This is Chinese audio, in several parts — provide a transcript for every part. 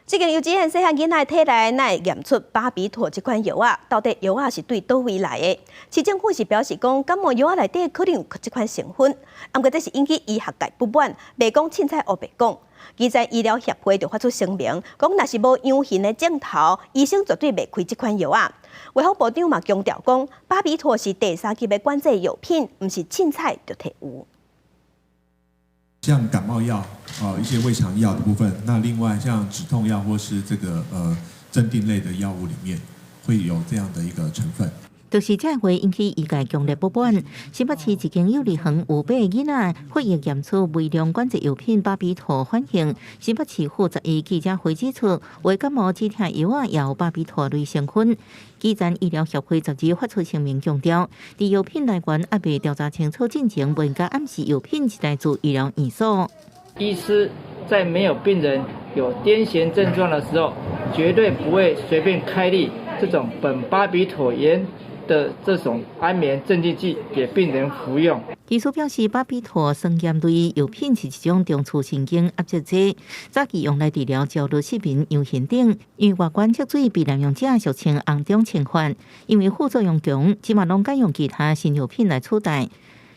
这间幼稚园细汉囡仔体内乃会验出巴比妥这款药啊，到底药啊是对倒位来的？市政府是表示讲，感冒药啊内底可能有这款成分，不过这是引起医学界不满，袂讲凊彩黑白讲。基在医疗协会就发出声明，讲若是无样型的镜头，医生绝对袂开这款药啊。卫福部长嘛强调讲，巴比妥是第三级的管制药品，不是凊彩就摕有。像感冒药一些胃肠药的部分，那另外像止痛药或是这个镇定类的药物里面会有这样的一个成分。就是这回引起医界强烈不满。新北市一间幼儿园有8个囡仔血液验出微量管制药品巴比妥反应。新北市负责医记者会指出，为感冒止痛药啊也有巴比妥类成分。基层医疗协会10日发出声明强调，在药品来源还未调查清楚进前，不应该暗示药品是来自医疗院所。医师在没有病人有癫痫症状的时候，绝对不会随便开立这种苯巴比妥盐的这种安眠镇静剂给病人服用。技术表示，巴比妥酸盐类药品是一种中枢神经压制剂，早期用来治疗焦虑失眠、忧郁等。因为外观积水被滥用者俗称红中情患，因为副作用强，即嘛拢改用其他新药品来取代。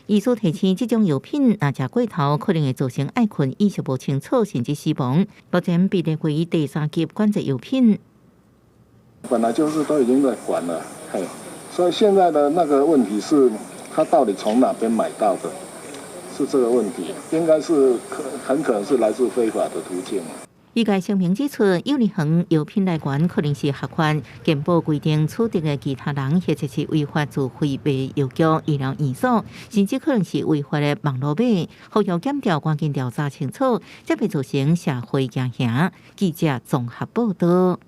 医师提醒，这种药品若食过头，可能会造成爱困、意识不清楚，甚至死亡。目前被列为第3级管制药品。本来就是都已经在管了，所以现在的那个问题是，他到底从哪边买到的？是这个问题，应该是很可能是来自非法的途径。医界声明指出，幼儿园药品来源可能是合法、健保规定取得的其他人，或者是违法自费被药局、医疗院所，甚至可能是违法的网络买。呼吁检调赶紧调查清楚，才袂造成社会惊吓。记者综合报道。